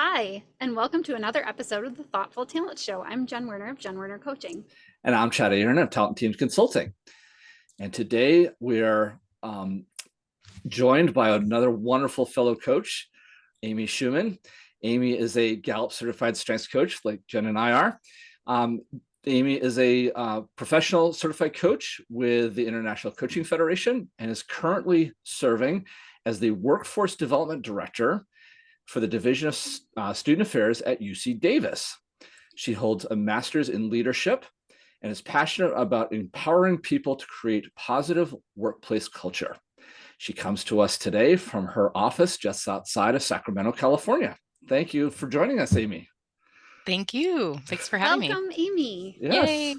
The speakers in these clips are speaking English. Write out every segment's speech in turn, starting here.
Hi, and welcome to another episode of the Thoughtful Talent Show. I'm Jen Werner of Jen Werner Coaching. And I'm Chad Aaron of Talent Teams Consulting. And today we are joined by another wonderful fellow coach, Amy Shuman. Amy is a Gallup-Certified Strengths Coach, like Jen and I are. Amy is a professional certified coach with the International Coaching Federation and is currently serving as the Workforce Development Director for the Division of Student Affairs at UC Davis. She holds a master's in leadership and is passionate about empowering people to create positive workplace culture. She comes to us today from her office just outside of Sacramento, California. Thank you for joining us, Amy. Thank you. Thanks for having me. Welcome, Amy. Yes.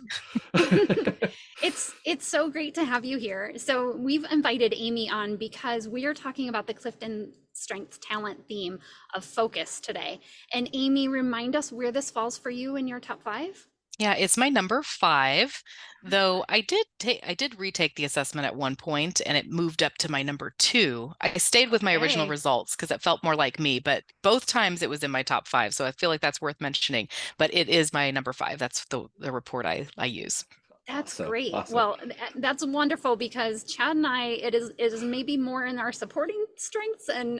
It's so great to have you here. So we've invited Amy on because we are talking about the Clifton Strengths Talent theme of focus today. And Amy, remind us where this falls for you in your top 5. Yeah, it's my number 5, though I did retake the assessment at one point and it moved up to my number 2. I stayed with my original results because it felt more like me, but both times it was in my top 5. So I feel like that's worth mentioning, but it is my number 5. That's the report I use. That's Awesome. great. Awesome. Well, that's wonderful because Chad and I, it is maybe more in our supporting strengths and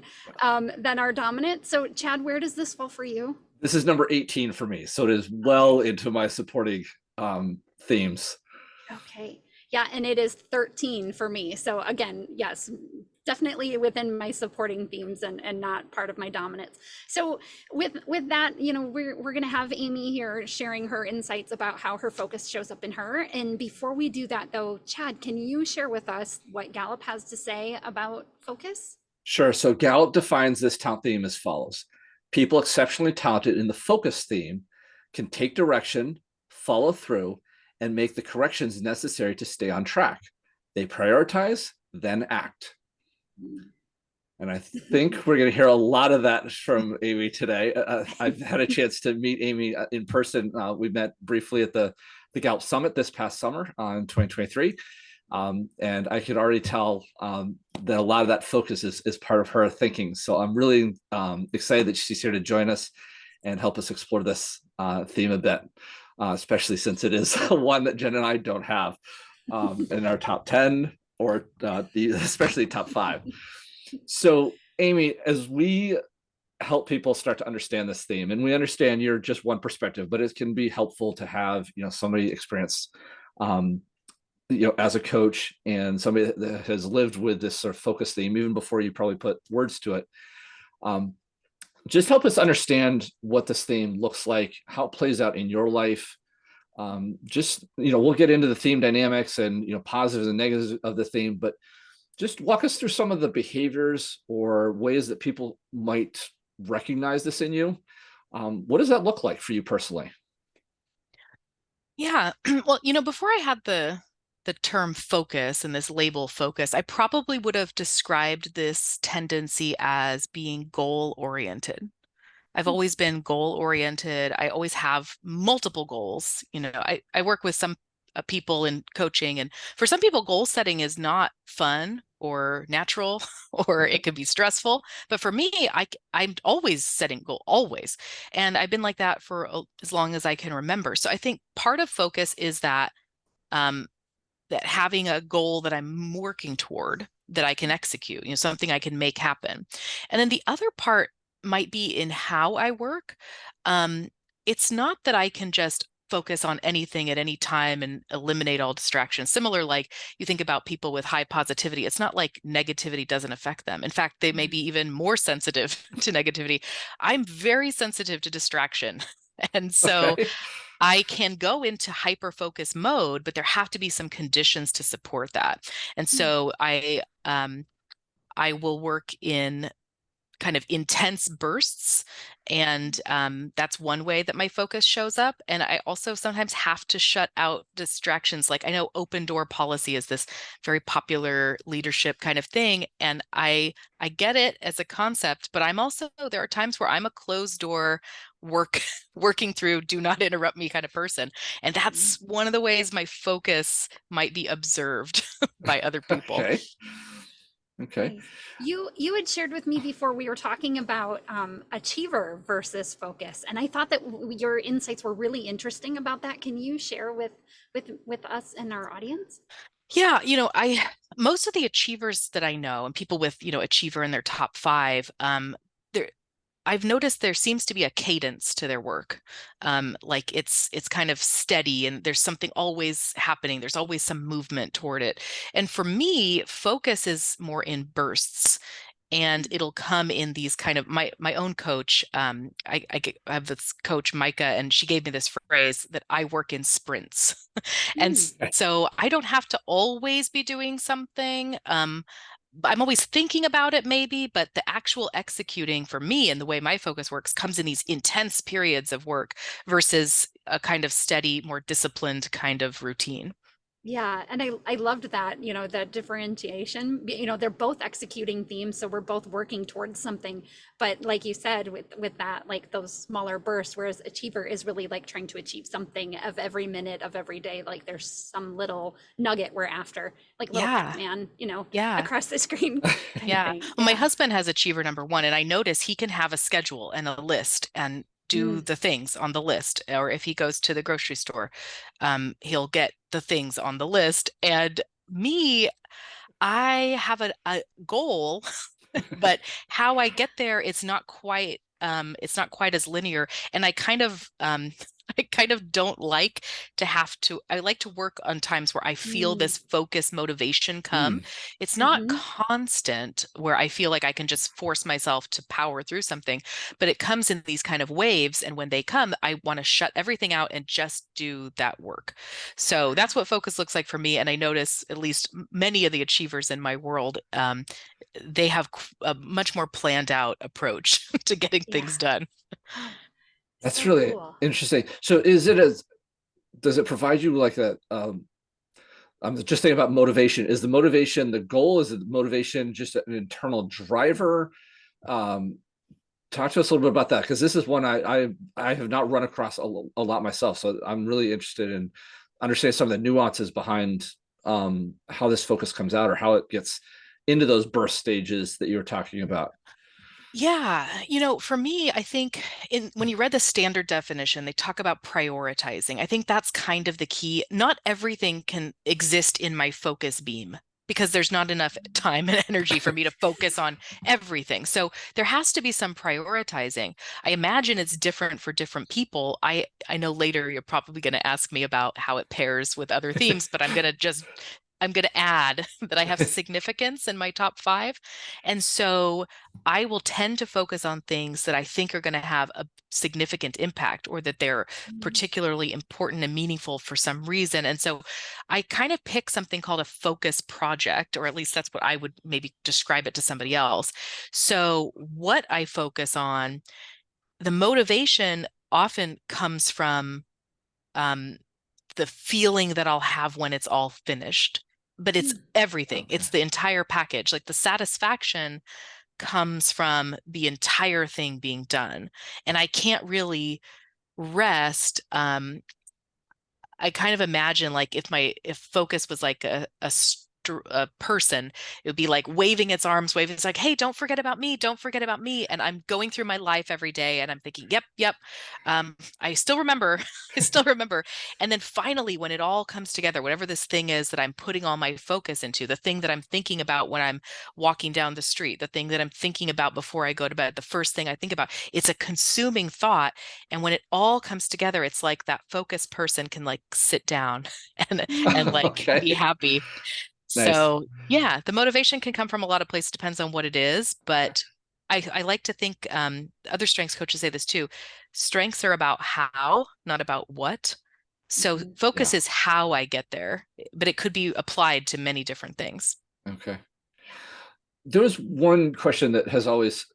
than our dominant. So Chad, where does this fall for you? This is number 18 for me, so it is well into my supporting themes. Okay. Yeah, and it is 13 for me. So again, yes, definitely within my supporting themes and not part of my dominance. So with that, we're going to have Amy here sharing her insights about how her focus shows up in her. And before we do that though, Chad, can you share with us what Gallup has to say about focus? Sure. So Gallup defines this talent theme as follows. People exceptionally talented in the focus theme can take direction, follow through, and make the corrections necessary to stay on track. They prioritize, then act. And I think we're going to hear a lot of that from Amy today. I've had a chance to meet Amy in person. We met briefly at the Gallup Summit this past summer in 2023. And I could already tell that a lot of that focus is part of her thinking. So I'm really excited that she's here to join us and help us explore this theme a bit, especially since it is one that Jen and I don't have in our top 10 or especially top 5. So Amy, as we help people start to understand this theme, and we understand you're just one perspective, but it can be helpful to have somebody experience as a coach and somebody that has lived with this sort of focus theme, even before you probably put words to it. Just help us understand what this theme looks like, how it plays out in your life. We'll get into the theme dynamics and, positives and negatives of the theme, but just walk us through some of the behaviors or ways that people might recognize this in you. What does that look like for you personally? Yeah. Well, before I had the term focus and this label focus, I probably would have described this tendency as being goal-oriented. I've always been goal-oriented. I always have multiple goals. I work with some people in coaching, and for some people, goal setting is not fun or natural, or it could be stressful. But for me, I'm always setting goal, always. And I've been like that for as long as I can remember. So I think part of focus is that that having a goal that I'm working toward that I can execute, something I can make happen. And then the other part might be in how I work. It's not that I can just focus on anything at any time and eliminate all distractions. Similar, like you think about people with high positivity, it's not like negativity doesn't affect them. In fact, they may be even more sensitive to negativity. I'm very sensitive to distraction. And so I can go into hyper focus mode, but there have to be some conditions to support that. And so I will work in kind of intense bursts. And that's one way that my focus shows up. And I also sometimes have to shut out distractions. Like I know open door policy is this very popular leadership kind of thing. And I get it as a concept, but I'm also, there are times where I'm a closed door working through do not interrupt me kind of person. And that's one of the ways my focus might be observed by other people. Okay. Okay. Nice. You had shared with me before we were talking about achiever versus focus, and I thought that your insights were really interesting about that. Can you share with us and our audience? Yeah, I most of the achievers that I know and people with, achiever in their top five, there I've noticed there seems to be a cadence to their work. Like it's kind of steady and there's something always happening. There's always some movement toward it. And for me, focus is more in bursts and it'll come in these kind of my own coach. I have this coach Micah, and she gave me this phrase that I work in sprints, and Mm. so I don't have to always be doing something. I'm always thinking about it maybe, but the actual executing for me and the way my focus works comes in these intense periods of work versus a kind of steady, more disciplined kind of routine. Yeah, and I loved that, the differentiation. They're both executing themes, so we're both working towards something. But like you said, with that, like those smaller bursts, whereas achiever is really like trying to achieve something of every minute of every day. Like there's some little nugget we're after, like little Yeah. Pac-Man, Yeah. across the screen kind of Yeah. thing. Well, my Yeah. husband has achiever number one, and I notice he can have a schedule and a list and do Mm. the things on the list. Or if he goes to the grocery store, he'll get the things on the list. And me, I have a goal, but how I get there, it's not quite as linear. And I kind of I kind of don't like to have to, I like to work on times where I feel Mm. this focus motivation come. Mm. It's not Hmm. constant where I feel like I can just force myself to power through something, but it comes in these kind of waves. And when they come, I want to shut everything out and just do that work. So that's what focus looks like for me. And I notice at least many of the achievers in my world, they have a much more planned out approach to getting Yeah. things done. That's So really cool. interesting. So is it as does it provide you like that? I'm just thinking about motivation. Is the motivation the goal? Is the motivation just an internal driver? Um, Talk to us a little bit about that, because this is one I have not run across a lot myself. So I'm really interested in understanding some of the nuances behind how this focus comes out or how it gets into those burst stages that you were talking about. Yeah, for me, I think when you read the standard definition, they talk about prioritizing. I think that's kind of the key. Not everything can exist in my focus beam because there's not enough time and energy for me to focus on everything. So there has to be some prioritizing. I imagine it's different for different people. I know later you're probably going to ask me about how it pairs with other themes, but I'm going to add that I have significance in my top five. And so I will tend to focus on things that I think are going to have a significant impact or that they're Mm. particularly important and meaningful for some reason. And so I kind of pick something called a focus project, or at least that's what I would maybe describe it to somebody else. So what I focus on, the motivation often comes from um, the feeling that I'll have when it's all finished. But it's Mm. everything. Okay. It's the entire package. Like the satisfaction comes from the entire thing being done. And I can't really rest. I kind of imagine like if focus was like a person, it would be like waving its arms, waving. It's like, hey, don't forget about me. Don't forget about me. And I'm going through my life every day and I'm thinking, yep, yep. I still remember. I still remember. And then finally, when it all comes together, whatever this thing is that I'm putting all my focus into, the thing that I'm thinking about when I'm walking down the street, the thing that I'm thinking about before I go to bed, the first thing I think about, it's a consuming thought. And when it all comes together, it's like that focused person can like sit down and like be Okay. happy. Nice. So yeah, the motivation can come from a lot of places, depends on what it is. But I like to think other strengths coaches say this too. Strengths are about how, not about what. So Mhm. focus Yeah. is how I get there, but it could be applied to many different things. Okay. There was one question that has always,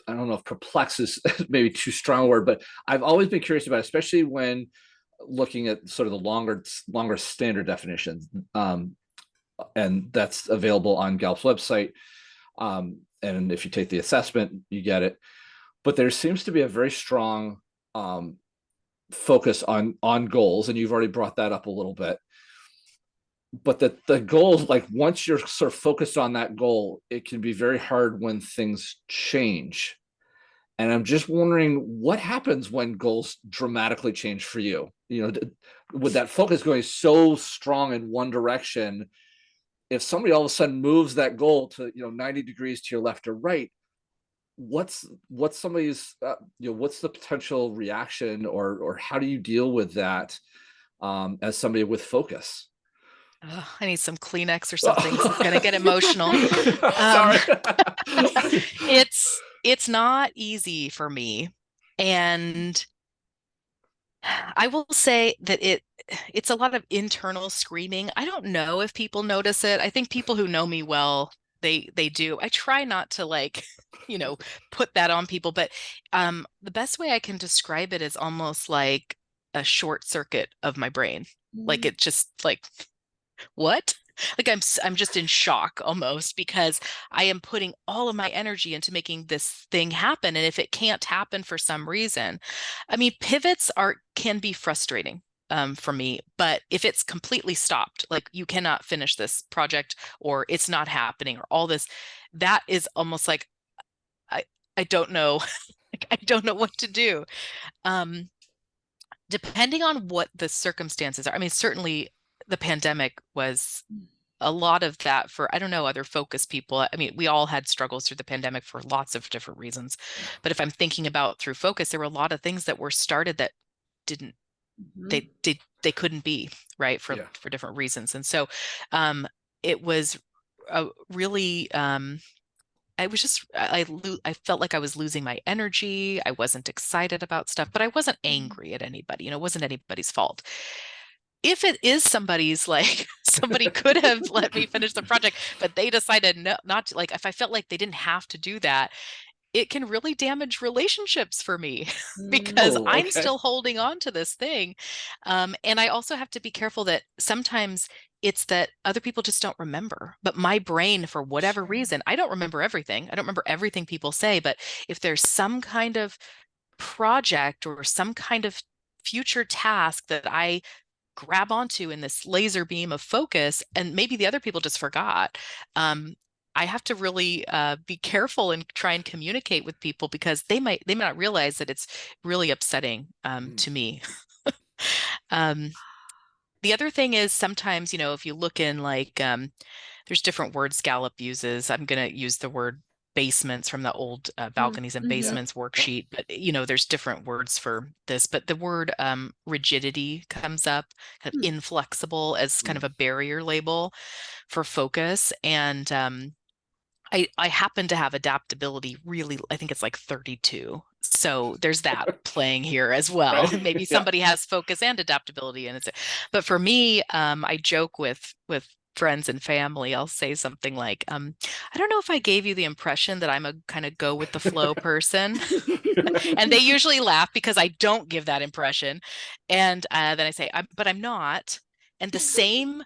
I don't know if perplex is maybe too strong a word, but I've always been curious about, especially when looking at sort of the longer standard definitions. And that's available on Gallup's website. And if you take the assessment, you get it. But there seems to be a very strong focus on goals, and you've already brought that up a little bit. but the goal, like once you're sort of focused on that goal, it can be very hard when things change. And I'm just wondering what happens when goals dramatically change for you. With that focus going so strong in one direction, if somebody all of a sudden moves that goal to 90 degrees to your left or right, what's somebody's what's the potential reaction, or how do you deal with that as somebody with focus? Ugh, I need some Kleenex or something. This is gonna get emotional. Sorry. It's not easy for me. And I will say that it's a lot of internal screaming. I don't know if people notice it. I think people who know me well, they do. I try not to like, put that on people, but the best way I can describe it is almost like a short circuit of my brain. Like it just like what? Like I'm just in shock almost because I am putting all of my energy into making this thing happen. And if it can't happen for some reason, I mean, pivots can be frustrating for me, but if it's completely stopped, like you cannot finish this project or it's not happening or all this, that is almost like I I don't know. Like, I don't know what to do. Um, Depending on what the circumstances are. I mean, certainly the pandemic was a lot of that for, I don't know, other focus people. I mean, we all had struggles through the pandemic for lots of different reasons. But if I'm thinking about through focus, there were a lot of things that were started that didn't, they couldn't be, right, for different reasons. And so it was really I was just I felt like I was losing my energy. I wasn't excited about stuff, but I wasn't angry at anybody. It wasn't anybody's fault. If it is somebody's, like somebody could have let me finish the project, but they decided not to, like if I felt like they didn't have to do that, it can really damage relationships for me because I'm still holding on to this thing. And I also have to be careful that sometimes it's that other people just don't remember. But my brain, for whatever reason, I don't remember everything. I don't remember everything people say. But if there's some kind of project or some kind of future task that I grab onto in this laser beam of focus, and maybe the other people just forgot, I have to really be careful and try and communicate with people because they might not realize that it's really upsetting to me. The other thing is sometimes, if you look in like, there's different words Gallup uses. I'm going to use the word basements from the old balconies and basements worksheet, but there's different words for this, but the word rigidity comes up, kind of inflexible as kind of a barrier label for focus. And I happen to have adaptability really, I think it's like 32. So there's that playing here as well. Right. Maybe somebody has focus and adaptability, and but for me, I joke with friends and family. I'll say something like, I don't know if I gave you the impression that I'm a kind of go with the flow person. And they usually laugh because I don't give that impression. And then I say, but I'm not. And the same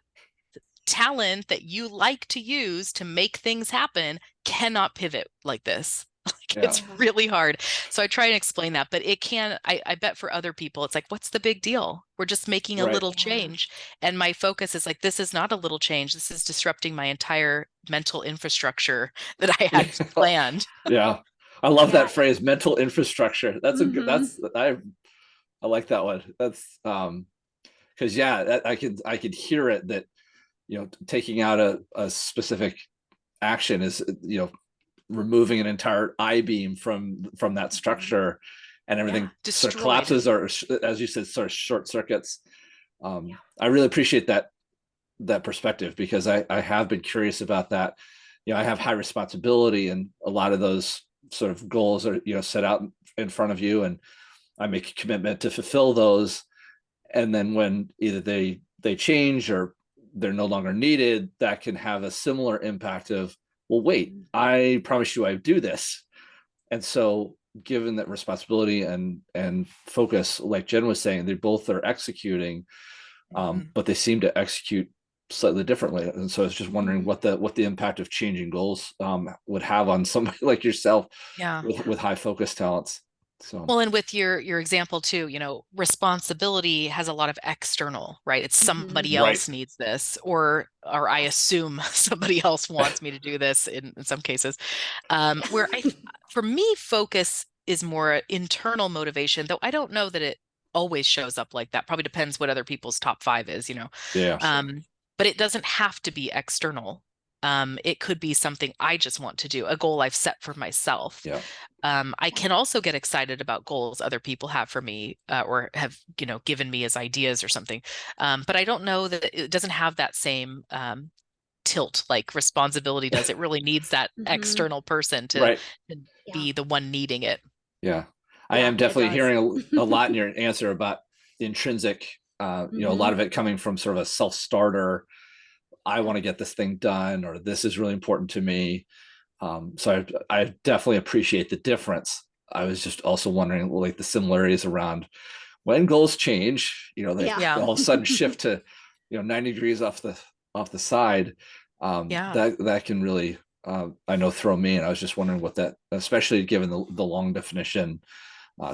talent that you like to use to make things happen cannot pivot like this. It's really hard. So I try and explain that, but it can, I bet for other people, it's like, what's the big deal? We're just making a little change. And my focus is like, this is not a little change. This is disrupting my entire mental infrastructure that I had planned. Yeah. I love that phrase, mental infrastructure. That's a good, I like that one. That's because I could hear it that taking out a specific action is removing an entire I-beam from that structure, and everything sort of collapses, or as you said, sort of short circuits. I really appreciate that perspective because I have been curious about that. I have high responsibility, and a lot of those sort of goals are set out in front of you, and I make a commitment to fulfill those. And then when either they change or they're no longer needed, that can have a similar impact of, well, wait, I promise you I do this. And so given that responsibility and focus, like Jen was saying, they both are executing, but they seem to execute slightly differently. And so I was just wondering what the impact of changing goals would have on somebody like yourself with high focus talents. So Well, and with your example too, responsibility has a lot of external, right? It's somebody right. else needs this, or I assume somebody else wants me to do this in some cases. Where for me, focus is more internal motivation, though I don't know that it always shows up like that. Probably depends what other people's top five is. Yeah. But it doesn't have to be external. It could be something I just want to do, a goal I've set for myself. Yeah. I can also get excited about goals other people have for me, or have, given me as ideas or something. But I don't know that it doesn't have that same tilt like responsibility does. It really needs that external person to, Right. to Yeah. be the one needing it. Yeah. I Yeah, am it definitely does. hearing a lot in your answer about the intrinsic, a lot of it coming from sort of a self-starter. I want to get this thing done, or this is really important to me. So I definitely appreciate the difference. I was just also wondering, like, the similarities around when goals change, they Yeah. Yeah. all of a sudden shift to, 90 degrees off the side. Yeah. That can really, I know, throw me. And I was just wondering what that, especially given the long definition,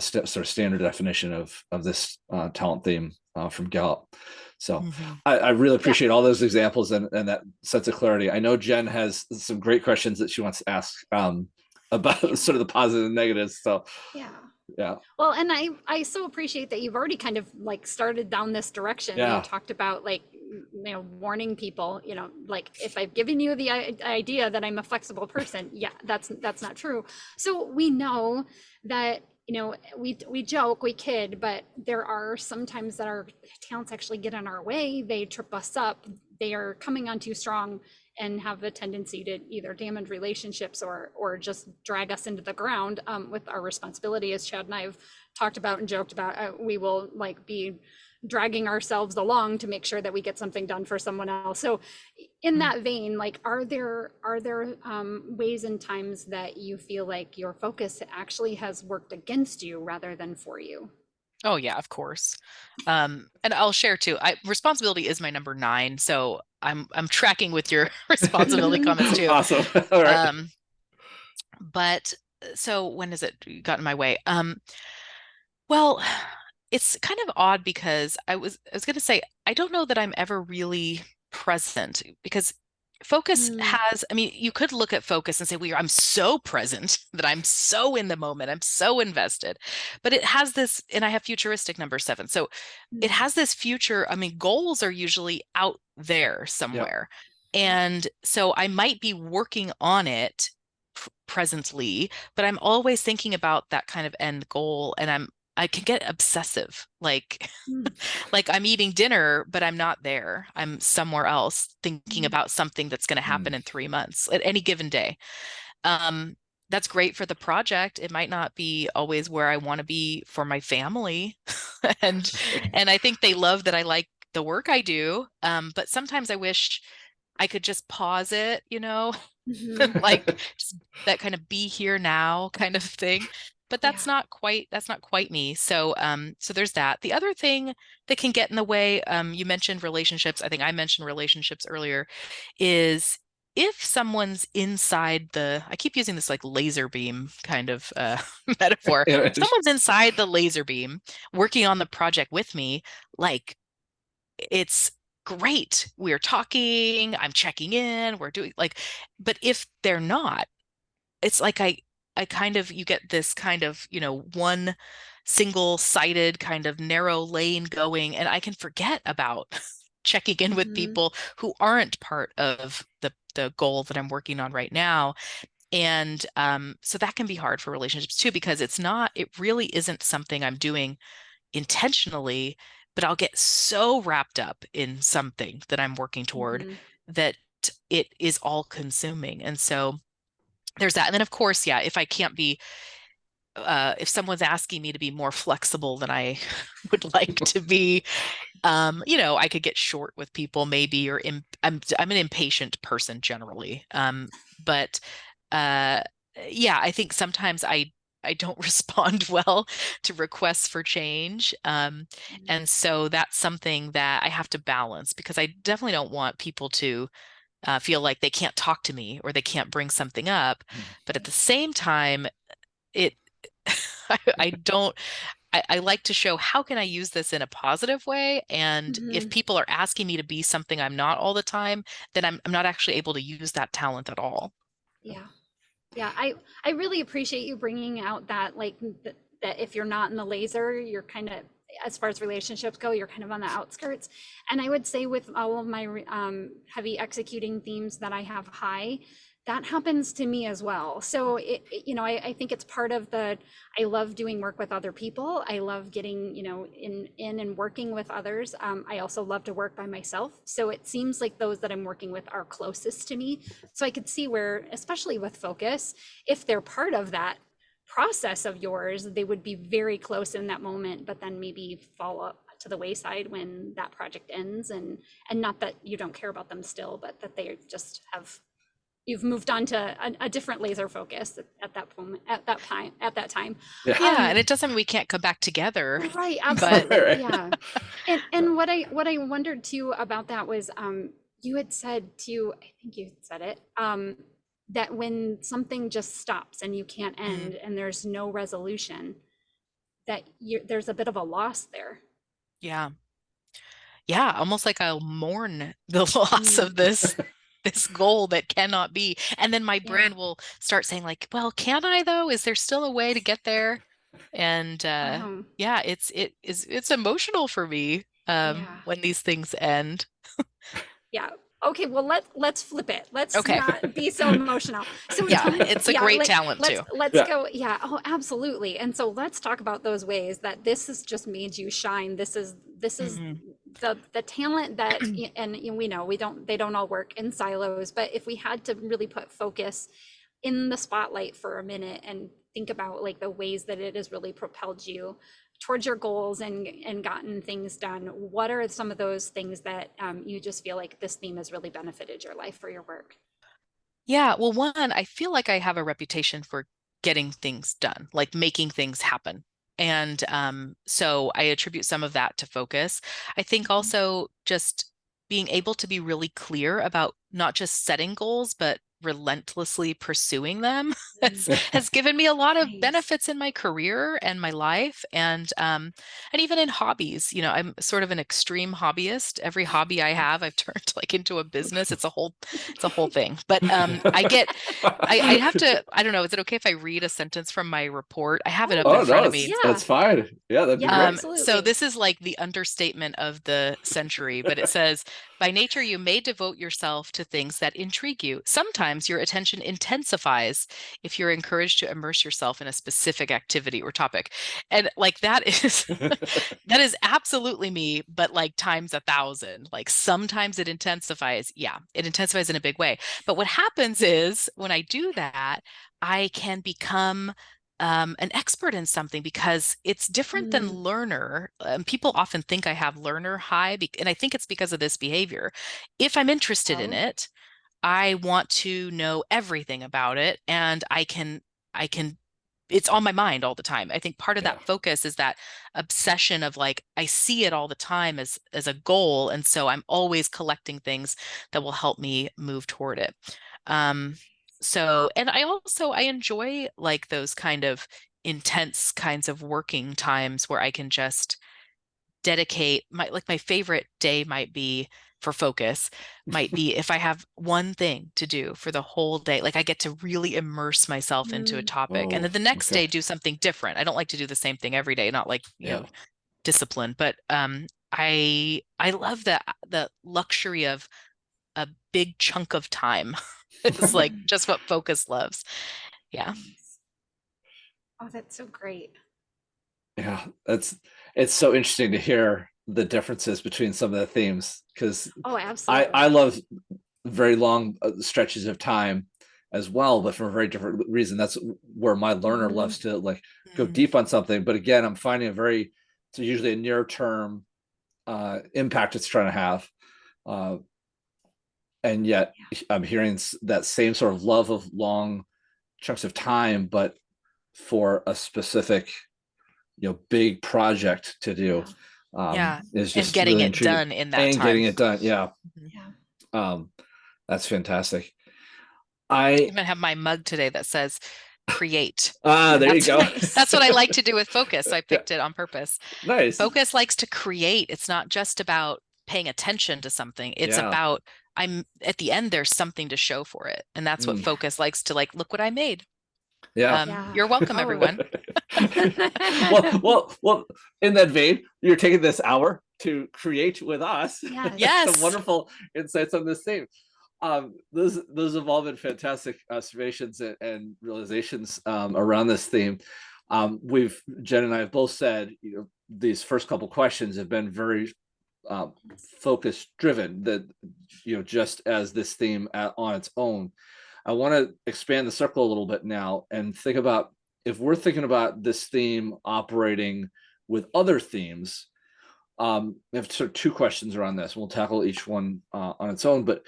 sort of standard definition of this talent theme from Gallup. So Mhm. I really Yeah. appreciate all those examples and that sense of clarity. I know Jen has some great questions that she wants to ask about sort of the positives and negatives. So Yeah. yeah, Well, and I so appreciate that you've already kind of like started down this direction. You yeah, talked about like warning people, like if I've given you the idea that I'm a flexible person, yeah, that's not true. So we know that, we joke, we kid, but there are sometimes that our talents actually get in our way. They trip us up. They are coming on too strong and have a tendency to either damage relationships or just drag us into the ground, with our responsibility, as Chad and I have talked about and joked about. We will like be dragging ourselves along to make sure that we get something done for someone else. So in that vein, like, are there ways and times that you feel like your focus actually has worked against you rather than for you? Oh yeah, of course. And I'll share too. Responsibility is my number 9, so I'm tracking with your responsibility comments too. awesome. All right. Um, but so when has it gotten in my way? Well, it's kind of odd because I was going to say I don't know that I'm ever really present, because focus Mm, has, I mean, you could look at focus and say, well, I'm so present that I'm so in the moment, I'm so invested. But it has this, and I have futuristic number 7. So it mm, has this future, I mean, goals are usually out there Yeah. somewhere. And so I might be working on it presently, but I'm always thinking about that kind of end goal, and I can get obsessive. Like mm, like I'm eating dinner, but I'm not there. I'm somewhere else thinking mm, about something that's going to happen Mm. in 3 months at any given day. Um, that's great for the project. It might not be always where I want to be for my family. and and I think they love that I like the work I do. But sometimes I wish I could just pause it, mhm. like just that kind of be here now kind of thing. But Yeah. that's not quite me. So there's that. The other thing that can get in the way, you mentioned relationships. I think I mentioned relationships earlier, is if someone's inside I keep using this like laser beam kind of metaphor. If someone's inside the laser beam working on the project with me, like it's great. We're talking, I'm checking in, we're doing like, but if they're not, it's like I kind of, you get this kind of, one single-sided kind of narrow lane going, and I can forget about checking in with Mhm. people who aren't part of the goal that I'm working on right now. And so that can be hard for relationships too, because it really isn't something I'm doing intentionally, but I'll get so wrapped up in something that I'm working toward Mhm. that it is all consuming. And so there's that. And then of course, yeah, if I can't be if someone's asking me to be more flexible than I would like to be, I could get short with people maybe, or I'm an impatient person generally. But uh, yeah, I think sometimes I don't respond well to requests for change. And so that's something that I have to balance, because I definitely don't want people to feel like they can't talk to me or they can't bring something up. But at the same time, it I don't, I like to show how can I use this in a positive way. And if Mhm. people are asking me to be something I'm not all the time, then I'm not actually able to use that talent at all. Yeah. Yeah, I really appreciate you bringing out that like that if you're not in the laser, you're kind of, as far as relationships go, you're kind of on the outskirts. And I would say with all of my heavy executing themes that I have high, that happens to me as well. So you know, I think it's part of the, I love doing work with other people. I love getting, you know, in and working with others. I also love to work by myself. So it seems like those that I'm working with are closest to me. So I could see where, especially with focus, if they're part of that process of yours, they would be very close in that moment, but then maybe fall up to the wayside when that project ends. And not that you don't care about them still, but that they just have, you've moved on to a different laser focus at that moment, at that time. Yeah. Yeah, and it doesn't mean we can't come back together, Right, but absolutely. Right. Yeah. And what I wondered too about that was you had said too, I think you said it, that when something just stops and you can't end mm, and there's no resolution, that there's a bit of a loss there. yeah. Yeah, almost like I'll mourn the loss Mm, of this goal that cannot be. And then my yeah. brain will start saying like, well, can I though? Is there still a way to get there? And Um, yeah, it's emotional for me yeah. when these things end. Yeah. Okay, well let's flip it. Let's Okay. not be so emotional. So Yeah, tell me, it's a yeah, great like talent too. let's Yeah. go. Yeah, oh, absolutely. And so let's talk about those ways that this has just made you shine. This is Mhm. the talent that and we know we don't, they don't all work in silos, but if we had to really put focus in the spotlight for a minute and think about like the ways that it has really propelled you towards your goals and gotten things done, what are some of those things that you just feel like this theme has really benefited your life or your work? Yeah, well, one, I feel like I have a reputation for getting things done, like making things happen. And so I attribute some of that to focus. I think Mhm. also just being able to be really clear about not just setting goals, but relentlessly pursuing them Mm, has given me a lot of nice. benefits in my career and my life, and even in hobbies. You know, I'm sort of an extreme hobbyist. Every hobby I have, I've turned like into a business. It's a whole thing. But I have to, I don't know, is it okay if I read a sentence from my report? I have it up Oh, in Oh no, front of it's me. yeah, that's fine. Yeah, that'd be yeah, great. So absolutely. this is like the understatement of the century, but it says, by nature, you may devote yourself to things that intrigue you. Sometimes your attention intensifies if you're encouraged to immerse yourself in a specific activity or topic. And like that is that is absolutely me, but like times 1,000. Like sometimes it intensifies. Yeah, it intensifies in a big way. But what happens is when I do that, I can become an expert in something because it's different than Mm, learner. People often think I have learner high, and I think it's because of this behavior. If I'm interested in oh, it, I want to know everything about it, and I can, it's on my mind all the time. I think part of Yeah. that focus is that obsession of like, I see it all the time as a goal. And so I'm always collecting things that will help me move toward it. Um, so, and I enjoy like those kind of intense kinds of working times where I can just dedicate my favorite day might be for focus, might be if I have one thing to do for the whole day. Like I get to really immerse myself into a mm, topic and Oh, then the next okay. day do something different. I don't like to do the same thing every day, not like, Yeah. discipline, but I love the luxury of a big chunk of time. It's like mm, just what focus loves. Yeah. nice. Oh, that's so great. Yeah, it's so interesting to hear the differences between some of the themes because Oh, I absolutely. love very long stretches of time as well, but for a very different reason. That's where my learner Mhm. loves to like go Mm, deep on something. But again, I'm finding a very it's usually a near term impact it's trying to have, uh, and yet I'm hearing that same sort of love of long chunks of time, but for a specific big project to do Yeah, yeah. is And just getting really it intriguing done in that and time. getting it done. Yeah, Mhm. yeah. um, that's fantastic. I'm I gonna have my mug today that says, create. There you go. Nice. That's what I like to do with focus. So I Yeah. picked it on purpose. Nice. Focus likes to create. It's not just about paying attention to something. It's Yeah. about I'm at the end, there's something to show for it. And that's what focus likes to like, look what I made. Yeah. Yeah. You're welcome, Oh. everyone. Well, in that vein, you're taking this hour to create with us. Yes. Some wonderful insights on this theme. Those have all been fantastic observations and realizations around this theme. Jen and I have both said, these first couple questions have been very focus driven, that, just as this theme on its own. I want to expand the circle a little bit now and think about, if we're thinking about this theme operating with other themes. I have sort of two questions around this. We'll tackle each one on its own, but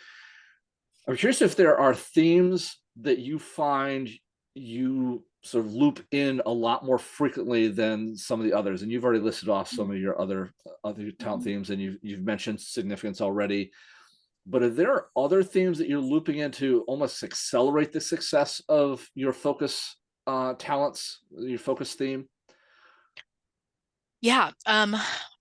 I'm curious if there are themes that you find you sort of loop in a lot more frequently than some of the others. And you've already listed off some of your other talent themes, and you've mentioned significance already. But are there other themes that you're looping into almost accelerate the success of your focus talents, your focus theme? Yeah.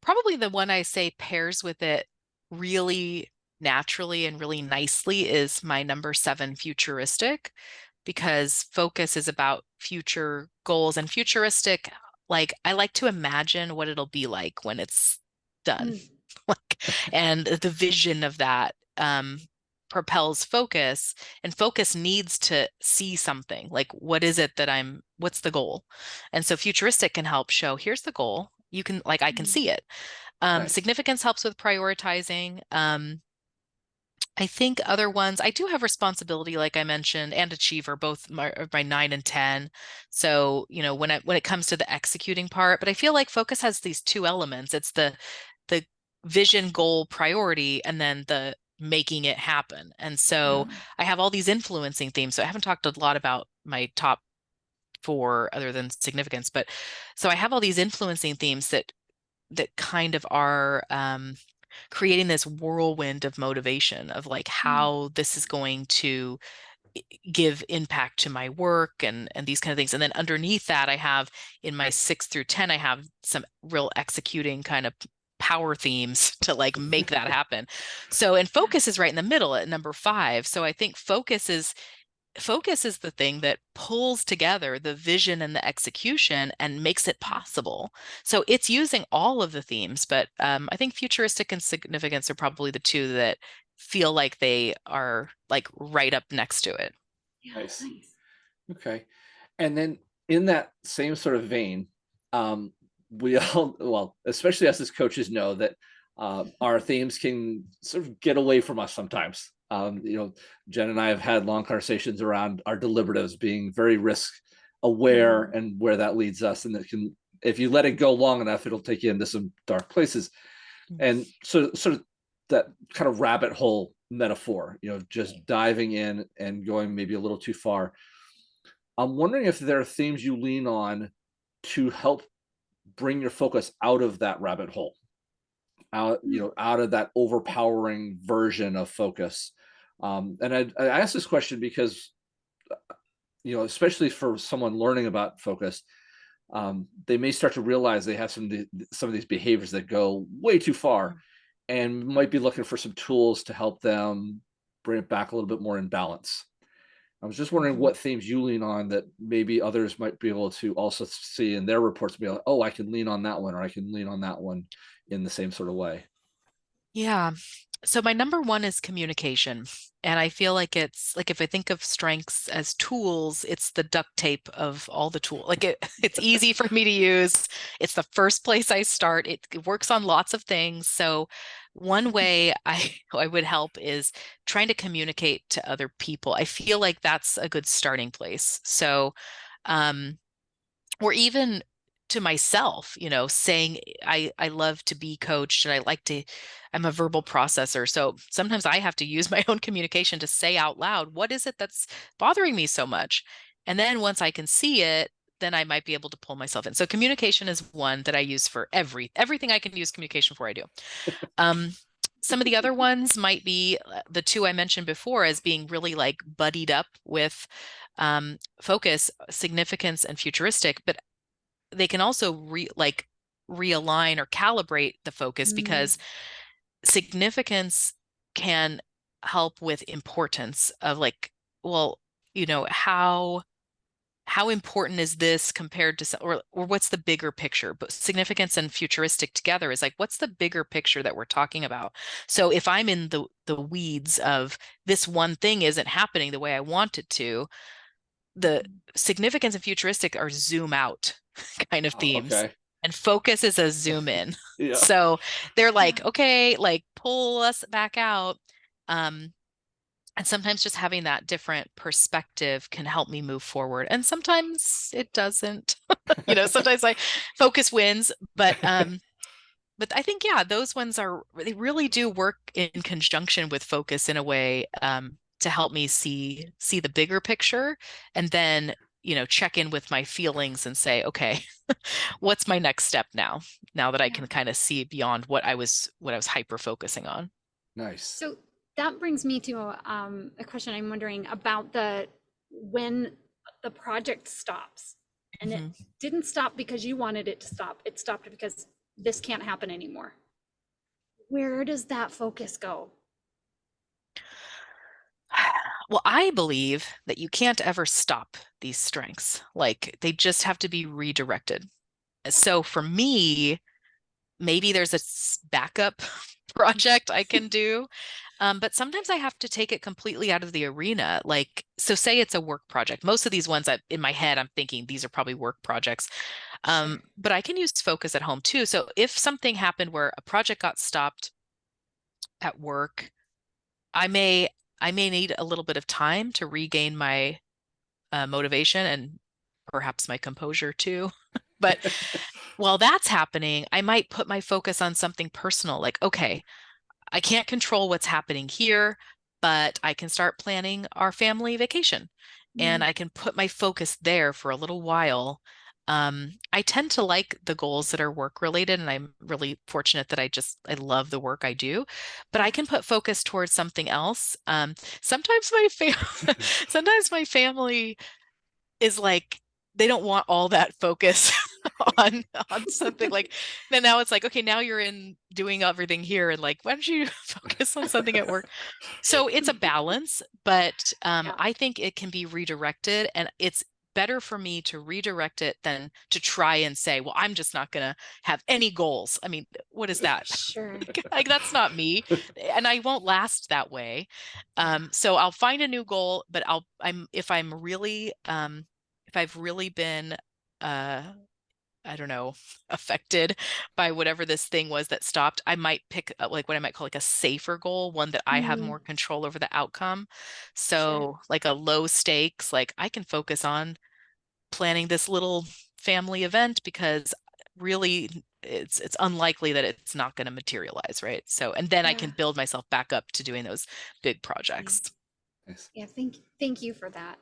Probably the one I say pairs with it really naturally and really nicely is my number 7, futuristic, because focus is about future goals, and futuristic, like I like to imagine what it'll be like when it's done. And the vision of that propels focus, and focus needs to see something like, what's the goal? And so futuristic can help show, here's the goal. You can, like, I can see it. Nice. Significance helps with prioritizing. I think other ones, I do have responsibility, like I mentioned, and achiever, both my 9 and 10. So, when it comes to the executing part, but I feel like focus has these two elements. It's the vision, goal, priority, and then the making it happen. And so I have all these influencing themes. So I haven't talked a lot about my top 4 other than significance, but so I have all these influencing themes that kind of are creating this whirlwind of motivation of like how this is going to give impact to my work and these kind of things. And then underneath that, I have in my 6 through 10, I have some real executing kind of power themes to like make that happen. So, and focus is right in the middle at number 5. So I think focus is the thing that pulls together the vision and the execution and makes it possible. So it's using all of the themes, but I think futuristic and significance are probably the 2 that feel like they are like right up next to it. Nice. Okay. And then in that same sort of vein, we all, well, especially us as coaches, know that our themes can sort of get away from us sometimes. Jen and I have had long conversations around our deliberatives being very risk aware and where that leads us. And that can, if you let it go long enough, it'll take you into some dark places. And so sort of that kind of rabbit hole metaphor, just diving in and going maybe a little too far. I'm wondering if there are themes you lean on to help bring your focus out of that rabbit hole, out of that overpowering version of focus. And I ask this question because, especially for someone learning about focus, they may start to realize they have some of these behaviors that go way too far, and might be looking for some tools to help them bring it back a little bit more in balance. I was just wondering what themes you lean on that maybe others might be able to also see in their reports, be like, oh, I can lean on that one, or I can lean on that one in the same sort of way. Yeah. So my number 1 is communication. And I feel like it's like, if I think of strengths as tools, it's the duct tape of all the tools. Like it's easy for me to use. It's the first place I start. It works on lots of things. So one way I would help is trying to communicate to other people. I feel like that's a good starting place. So, or even to myself, saying I love to be coached, and I'm a verbal processor. So sometimes I have to use my own communication to say out loud, what is it that's bothering me so much? And then once I can see it, then I might be able to pull myself in. So communication is one that I use for everything I can use communication for, I do. some of the other ones might be the two I mentioned before as being really like buddied up with focus, significance, and futuristic, but they can also realign or calibrate the focus because significance can help with importance of like, well, how important is this compared to or what's the bigger picture? But significance and futuristic together is like, what's the bigger picture that we're talking about? So if I'm in the weeds of this one thing isn't happening the way I want it to, the significance and futuristic are zoom out kind of themes. Okay. And focus is a zoom in. Yeah. So they're like, okay, like pull us back out. And sometimes just having that different perspective can help me move forward. And sometimes it doesn't. Sometimes like focus wins, but I think, yeah, those ones they really do work in conjunction with focus in a way to help me see the bigger picture, and then, check in with my feelings and say, okay, what's my next step now that I can kind of see beyond what I was hyper focusing on. Nice. So that brings me to a question I'm wondering about when the project stops and it didn't stop because you wanted it to stop. It stopped because this can't happen anymore. Where does that focus go? Well, I believe that you can't ever stop these strengths. Like they just have to be redirected. So for me, maybe there's a backup project I can do. But sometimes I have to take it completely out of the arena. Like, so say it's a work project. Most of these ones in my head, I'm thinking these are probably work projects. But I can use focus at home too. So if something happened where a project got stopped at work, I may need a little bit of time to regain my motivation and perhaps my composure too. But while that's happening, I might put my focus on something personal, like, okay, I can't control what's happening here, but I can start planning our family vacation and I can put my focus there for a little while. I tend to like the goals that are work related, and I'm really fortunate that I love the work I do, but I can put focus towards something else. Sometimes sometimes my family is like, they don't want all that focus on something. Like, then now it's like, okay, now you're in doing everything here, and like, why don't you focus on something at work? So it's a balance, but I think it can be redirected, and it's better for me to redirect it than to try and say, well, I'm just not going to have any goals. I mean, what is that? Sure. Like, that's not me, and I won't last that way. So I'll find a new goal, but if I've really been I don't know, affected by whatever this thing was that stopped, I might pick like what I might call like a safer goal, one that I have more control over the outcome. So like a low stakes, like I can focus on planning this little family event because really it's unlikely that it's not going to materialize, right? So, and then I can build myself back up to doing those big projects. Yeah, thank you for that.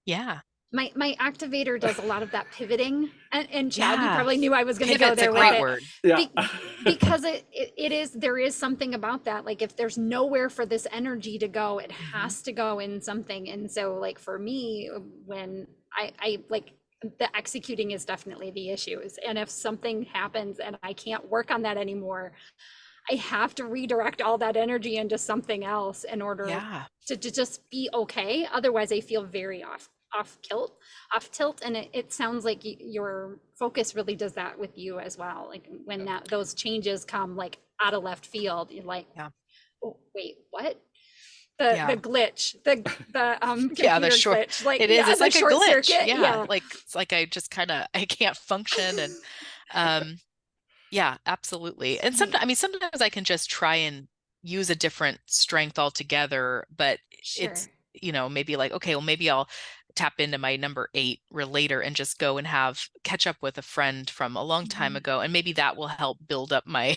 Yeah. My activator does a lot of that pivoting, and Chad, you probably knew I was going to go Pivot's there a with great it. word. Yeah. Because there is something about that. Like if there's nowhere for this energy to go, it has to go in something. And so like for me, when I like, the executing is definitely the issues. And if something happens and I can't work on that anymore, I have to redirect all that energy into something else in order to just be okay. Otherwise I feel very off tilt. And it sounds like your focus really does that with you as well. Like when those changes come like out of left field, you're like, oh wait, what? The glitch, the computer short glitch, like it's like a glitch. Circuit. Like it's like I just kind of I can't function, and yeah, absolutely. And sometimes I can just try and use a different strength altogether, but it's maybe like, okay, well, maybe I'll tap into my number 8 later and just go and catch up with a friend from a long time ago, and maybe that will help build up my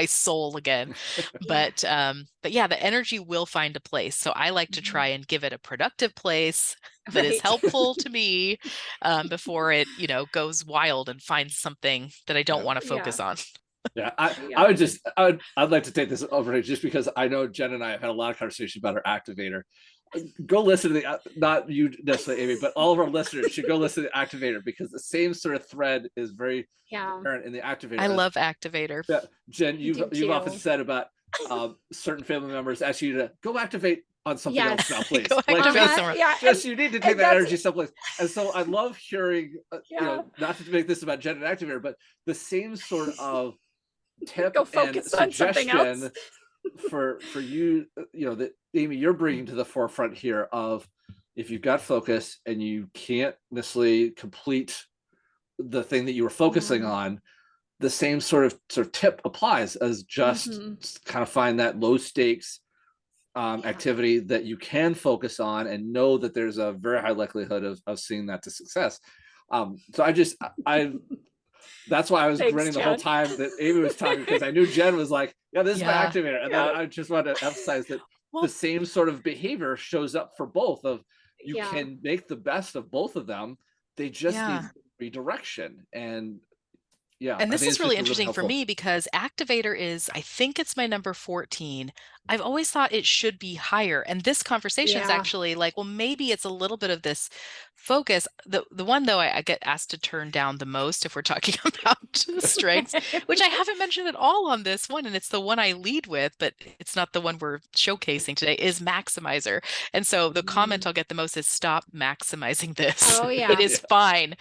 soul again. But yeah, the energy will find a place. So I like to try and give it a productive place that is helpful to me before it, goes wild and finds something that I don't want to focus on. Yeah, Yeah. I'd like to take this over just because I know Jen and I have had a lot of conversation about our activator. Go listen to the, not you necessarily, Amy, but all of our listeners should go listen to the activator, because the same sort of thread is very Yeah. apparent in the activator. I love activator. Yeah, Jen, I do you've often too. said about certain family members ask you to go activate on something else now, Yes. please. Go Like activate Uh-huh. somewhere. Yeah. just you need to take And that that's, energy someplace. And so I love hearing, yeah. not to make this about Jen and activator, but the same sort of tip Go and focus on something else. suggestion for you, that Amy, you're bringing to the forefront here of, if you've got focus and you can't necessarily complete the thing that you were focusing Yeah. on, the same sort of tip applies, as just kind of find that low stakes activity that you can focus on and know that there's a very high likelihood of seeing that to success. So I that's why I was Thanks, grinning the whole Chad. time that Amy was talking, because I knew Jen was like, yeah, this is my Yeah. activator. And then I just wanted to emphasize that Well, the same sort of behavior shows up for both, of you Yeah. can make the best of both of them. They just need yeah. redirection. And yeah, And I this think is it's really just a really interesting for helpful. me because activator is, I think it's my number 14. I've always thought it should be higher. And this conversation is Yeah. actually like, well, maybe it's a little bit of this focus. The one though I get asked to turn down the most if we're talking about strengths, which I haven't mentioned at all on this one, and it's the one I lead with, but it's not the one we're showcasing today, is maximizer. And so the comment I'll get the most is, stop maximizing this. Oh, It yeah. is fine.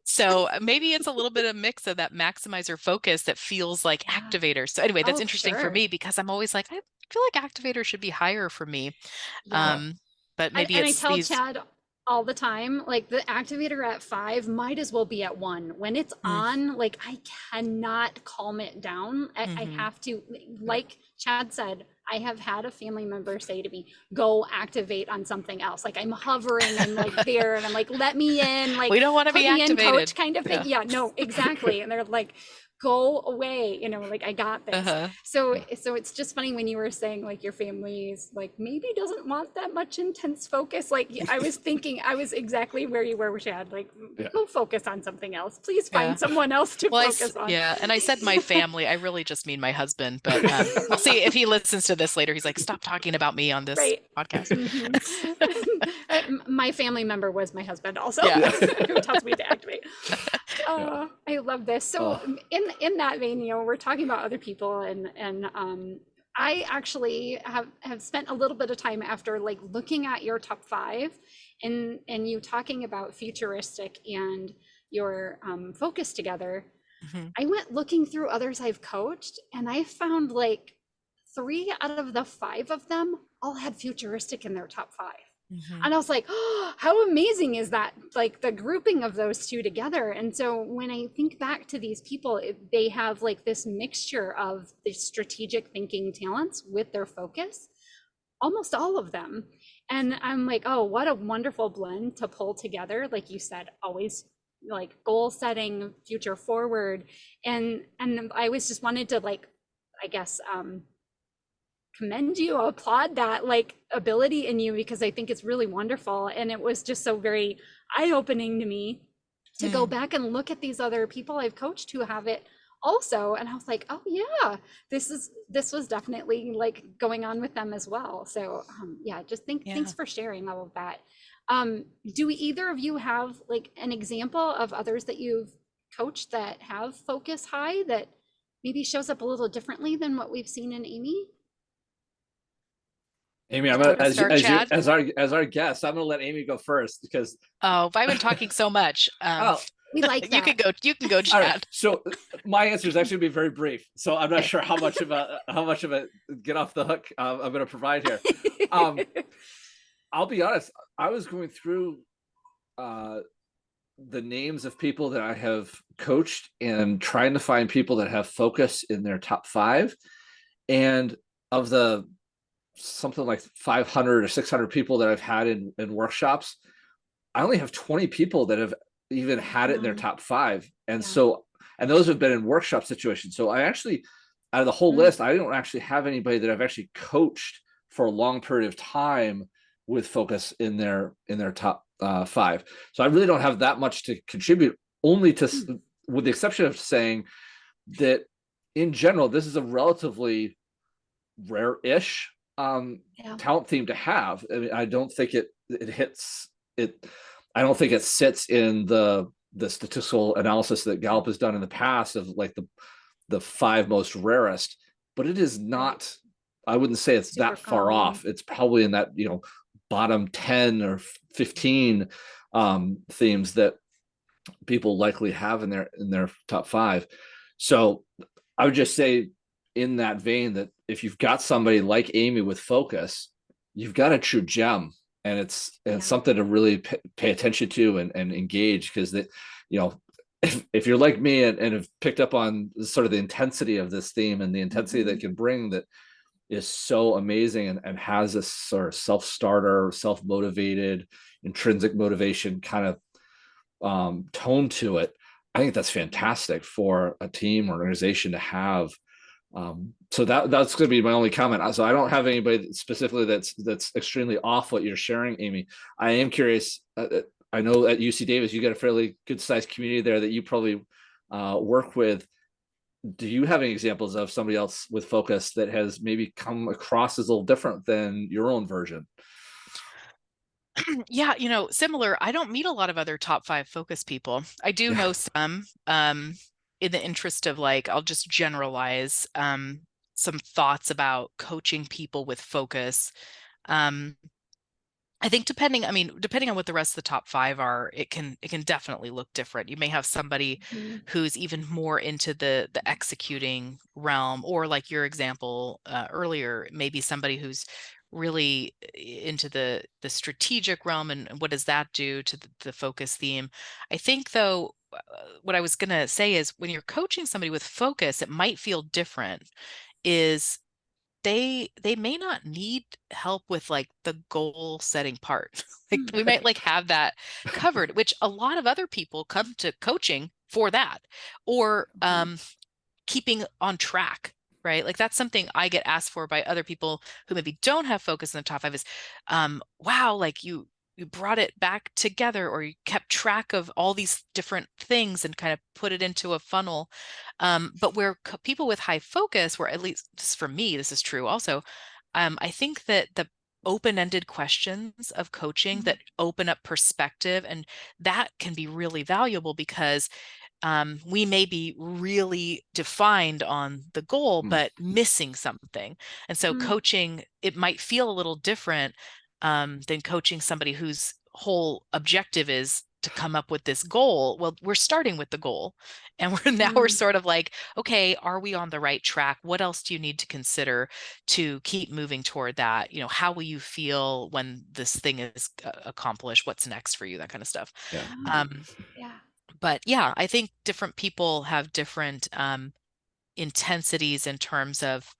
So maybe it's a little bit of mix of that maximizer focus that feels like Yeah. activator. So anyway, that's Oh, interesting for sure. me because I'm always like, I feel like activator should be higher for me. Yeah. But maybe And I it's tell these. Chad all the time, like the activator at 5 might as well be at 1. When it's on, like I cannot calm it down. I have to, like Chad said, I have had a family member say to me, go activate on something else. Like I'm hovering and like there, and I'm like, let me in, like We don't want to put be me in, activated. coach, kind of thing. Yeah, no, exactly. And they're like, go away, like I got this. So it's just funny when you were saying like your family's like maybe doesn't want that much intense focus. Like I was thinking, I was exactly where you were, Chad. Like go focus on something else. Please find someone else to focus on. Yeah, and I said my family. I really just mean my husband. But we'll see if he listens to this later. He's like, stop talking about me on this podcast. My family member was my husband also, who tells me to activate. I love this. So in that vein, we're talking about other people, and I actually have spent a little bit of time after like looking at your top 5 and you talking about futuristic and your focus together. I went looking through others I've coached, and I found like 3 out of the 5 of them all had futuristic in their top 5. And I was like, oh, how amazing is that? Like the grouping of those two together. And so when I think back to these people, they have like this mixture of the strategic thinking talents with their focus, almost all of them. And I'm like, oh, what a wonderful blend to pull together. Like you said, always like goal setting, future forward. And I was just wanted to like, I guess, commend you, applaud that like ability in you, because I think it's really wonderful. And it was just so very eye-opening to me to go back and look at these other people I've coached who have it also. And I was like, oh yeah, this was definitely like going on with them as well. So just thanks for sharing all of that. Do either of you have like an example of others that you've coached that have focus high that maybe shows up a little differently than what we've seen in Amy? Amy, I'm gonna, as our guest, I'm gonna let Amy go first because I've been talking so much. We like that. You can go, Chad. Right, so my answer is actually gonna be very brief. So I'm not sure how much of a get off the hook I'm gonna provide here. I'll be honest. I was going through the names of people that I have coached and trying to find people that have focus in their top 5, and of the something like 500 or 600 people that I've had in workshops, I only have 20 people that have even had it in their top 5. And so, and those have been in workshop situations. So I actually, out of the whole list, I don't actually have anybody that I've actually coached for a long period of time with focus in their top 5. So I really don't have that much to contribute, only to, with the exception of saying, that in general, this is a relatively rare-ish Yeah. talent theme to have. I mean, I don't think it hits it. I don't think it sits in the statistical analysis that Gallup has done in the past of like the 5 most rarest, but it is not, I wouldn't say it's Super that far common. off. It's probably in that, bottom 10 or 15 themes that people likely have in their top 5. So I would just say in that vein that if you've got somebody like Amy with focus, you've got a true gem, and it's something to really pay attention to and engage, because that, if you're like me and have picked up on sort of the intensity of this theme and the intensity that can bring, that is so amazing, and has this sort of self-starter, self-motivated, intrinsic motivation kind of tone to it. I think that's fantastic for a team or organization to have. So that's going to be my only comment. So I don't have anybody specifically that's extremely off what you're sharing, Amy. I am curious. I know at UC Davis you got a fairly good sized community there that you probably work with. Do you have any examples of somebody else with focus that has maybe come across as a little different than your own version? Yeah, similar. I don't meet a lot of other top 5 focus people. I do know some, in the interest of like, I'll just generalize some thoughts about coaching people with focus. I think depending on what the rest of the top 5 are, it can definitely look different. You may have somebody who's even more into the executing realm, or like your example earlier, maybe somebody who's really into the strategic realm, and what does that do to the focus theme. I think though, what I was going to say is when you're coaching somebody with focus, it might feel different, is they may not need help with like the goal setting part. Like we might like have that covered, which a lot of other people come to coaching for that, or keeping on track, right? Like that's something I get asked for by other people who maybe don't have focus in the top 5 is, wow, like you brought it back together, or you kept track of all these different things and kind of put it into a funnel. But where people with high focus, where at least this for me, this is true also, I think that the open-ended questions of coaching that open up perspective, and that can be really valuable, because we may be really defined on the goal, but missing something. And so coaching, it might feel a little different than coaching somebody whose whole objective is to come up with this goal. Well, we're starting with the goal, and we're sort of like, okay, are we on the right track? What else do you need to consider to keep moving toward that? How will you feel when this thing is accomplished? What's next for you? That kind of stuff. Yeah. Yeah. But yeah, I think different people have different intensities in terms of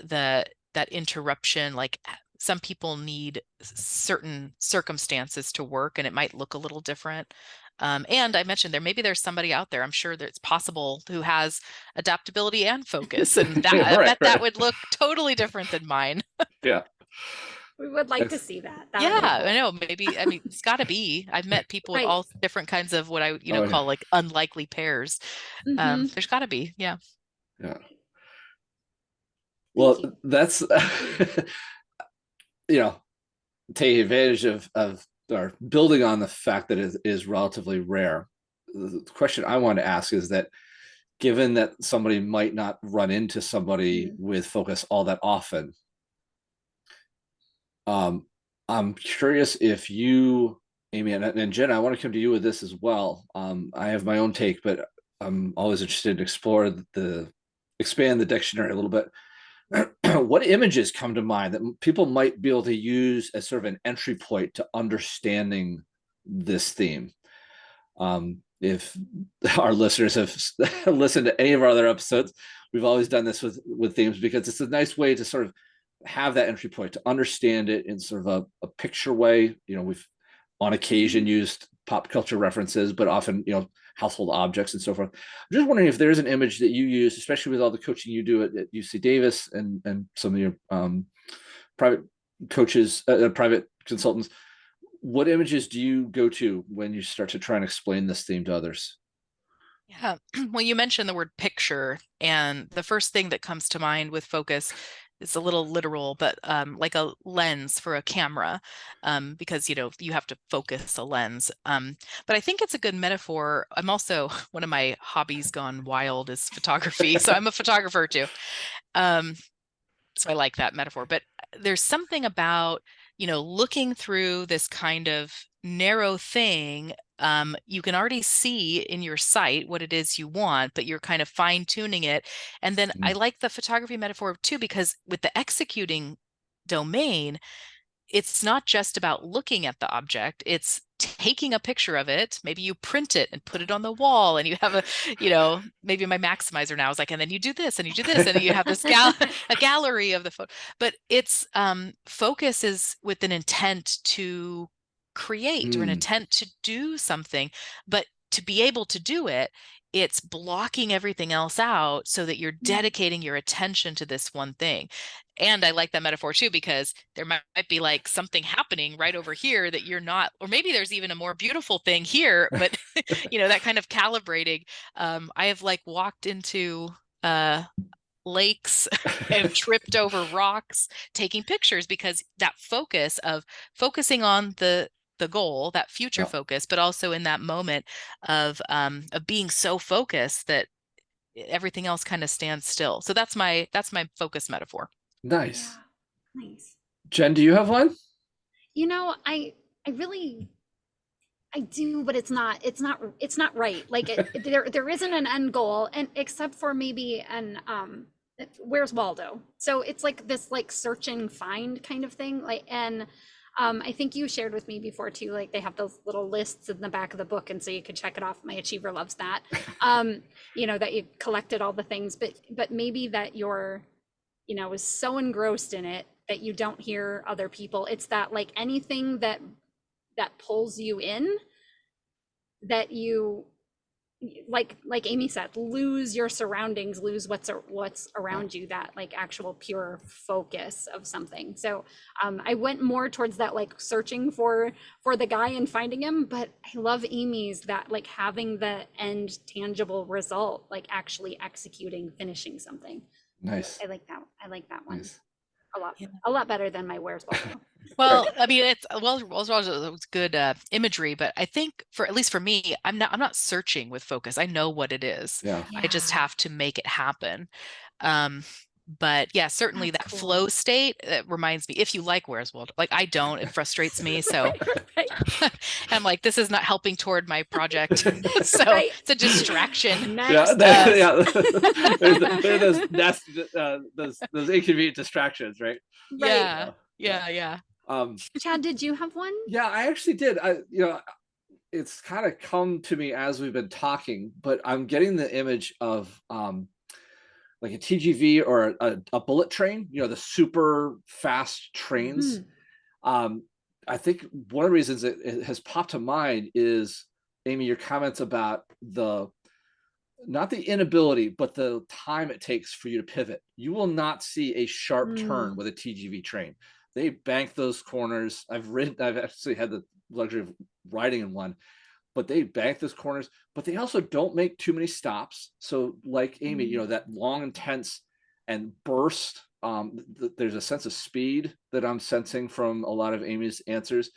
that interruption. Like some people need certain circumstances to work, and it might look a little different. And I mentioned there's somebody out there, I'm sure that it's possible, who has adaptability and focus, and that I bet that would look totally different than mine. Yeah. We would like to see that. That would Yeah, be cool. I know. Maybe, I mean, it's got to be. I've met people with Right. all different kinds of what I, Oh, yeah. call like unlikely pairs. There's got to be, yeah. Yeah. Thank Well, you. that's take advantage of or building on the fact that it is relatively rare. The question I want to ask is that, given that somebody might not run into somebody with focus all that often, I'm curious if you, Amy, and Jen, I want to come to you with this as well. I have my own take, but I'm always interested to expand the dictionary a little bit. What images come to mind that people might be able to use as sort of an entry point to understanding this theme? If our listeners have listened to any of our other episodes, we've always done this with themes, because it's a nice way to sort of have that entry point to understand it in sort of a picture way. We've on occasion used pop culture references, but often, household objects and so forth. I'm just wondering if there's an image that you use, especially with all the coaching you do at UC Davis and some of your private coaches, private consultants. What images do you go to when you start to try and explain this theme to others? Yeah. Well, you mentioned the word picture, and the first thing that comes to mind with focus is a little literal, but like a lens for a camera, because you have to focus a lens. But I think it's a good metaphor. I'm also one of my hobbies gone wild is photography, so I'm a photographer too. Um, so I like that metaphor. But there's something about, looking through this kind of narrow thing. You can already see in your sight what it is you want, but you're kind of fine tuning it. And then I Mm. like the photography metaphor too, because with the executing domain, it's not just about looking at the object, it's taking a picture of it. Maybe you print it and put it on the wall, and you have maybe my maximizer now is like, and then you do this and you do this, and you have this a gallery of the photo. But it's focus is with an intent to create or an Mm. intent to do something, but to be able to do it, it's blocking everything else out so that you're dedicating your attention to this one thing. And I like that metaphor too, because there might be like something happening right over here that you're not, or maybe there's even a more beautiful thing here, but that kind of calibrating. I have like walked into lakes and tripped over rocks taking pictures, because that focus of focusing on the goal, that future Yeah. focus, but also in that moment of being so focused that everything else kind of stands still. So that's my focus metaphor. Nice. Yeah, nice. Jen, do you have one? I really I do, but it's not right. Like there isn't an end goal, and except for maybe where's Waldo? So it's like this like search and find kind of thing. Like, and I think you shared with me before too, like they have those little lists in the back of the book, and so you could check it off. My achiever loves that. That you collected all the things, but maybe that you're, is so engrossed in it that you don't hear other people. It's that like anything that pulls you in, that you, like Amy said, lose your surroundings, lose what's Yeah. around you, that like actual pure focus of something. So I went more towards that, like searching for the guy and finding him, but I love Amy's, that like having the end tangible result, like actually executing, finishing something. Nice. I like that one Nice. Yeah. a lot better than my where's Waldo. Well, I mean, it's good imagery, but I think at least for me, I'm not searching with focus. I know what it is. Yeah. I just Yeah, have to make it happen. Um, but yeah, certainly that's that flow cool. state, that reminds me, if you like Where's Waldo, like I don't, it frustrates me. So Right, I'm like, this is not helping toward my project. So right. it's a distraction. Yeah, Next. yeah. There are those nasty, those inconvenient distractions, right? Right. Yeah, Yeah. yeah, yeah. Um, Chad, did you have one? yeah, I actually did. It's kind of come to me as we've been talking, but I'm getting the image of like a TGV or a bullet train, the super fast trains. Mhm. Um, I think one of the reasons it has popped to mind is, Amy, your comments about not the inability, but the time it takes for you to pivot. You will not see a sharp turn Mm. with a TGV train. They bank those corners. I've actually had the luxury of riding in one, but they bank those corners, but they also don't make too many stops. So like Amy, Mm. that long, intense and burst, there's a sense of speed that I'm sensing from a lot of Amy's answers.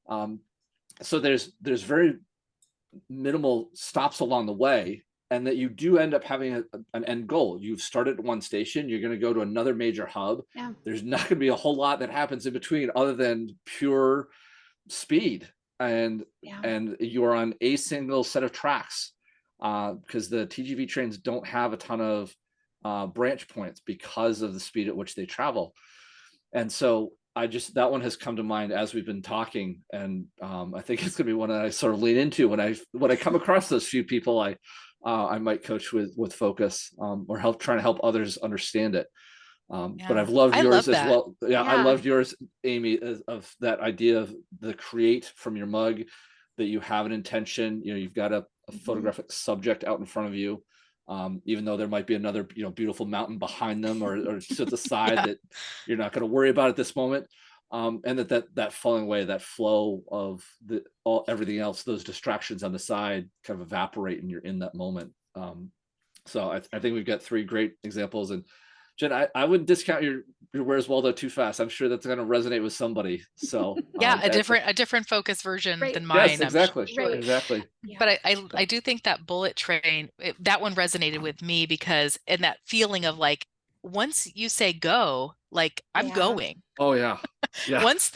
So there's very minimal stops along the way, and that you do end up having an end goal. You've started at one station, you're going to go to another major hub. Yeah. There's not going to be a whole lot that happens in between other than pure speed, and Yeah. you're on a single set of tracks, because the TGV trains don't have a ton of branch points because of the speed at which they travel. And so that one has come to mind as we've been talking, and I think it's going to be one that I sort of lean into when I come across those few people I might coach with focus, or trying to help others understand it. But Yeah. I've loved I yours love as that. well. Yeah, I Yeah. loved yours, Amy, of that idea of the create from your mug, that you have an intention. You've got a Mhm. photographic subject out in front of you, even though there might be another beautiful mountain behind them, or to the side Yeah. that you're not going to worry about at this moment. and that falling away, that flow of everything else, those distractions on the side kind of evaporate, and you're in that moment. So I think we've got 3 great examples. And Jen, I wouldn't discount your Where's Waldo too fast. I'm sure that's going to resonate with somebody. So Yeah, a different focus version Right. than yes, mine, I'm exactly, sure. Right. exactly. Yeah. But I do think that bullet train, that one resonated with me, because in that feeling of like, once you say go, like I'm Yeah. going. Oh yeah, yeah, Once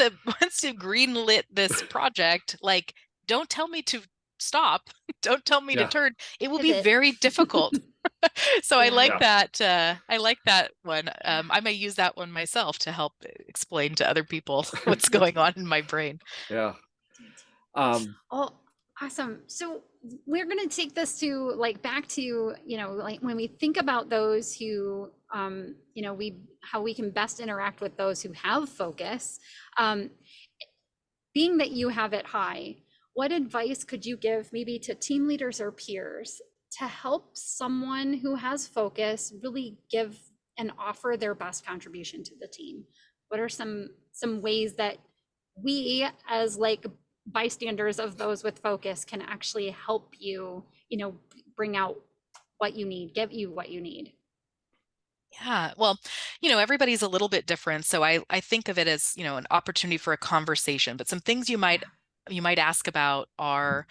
you green lit this project, like don't tell me to stop, don't tell me to yeah, turn. It will be Pivot. very difficult. So I Yeah. like Yeah. that. I like that one. I may use that one myself to help explain to other people what's going on in my brain. yeah. Do too. Um, Oh, awesome. So we're going to take this to like back to, like when we think about those who, how we can best interact with those who have focus, um, being that you have it high, what advice could you give maybe to team leaders or peers to help someone who has focus really give and offer their best contribution to the team? What are some ways that we as like bystanders of those with focus can actually help you, bring out what you need, give you what you need? Yeah, well, everybody's a little bit different, so I think of it as, an opportunity for a conversation. But some things you might ask about are,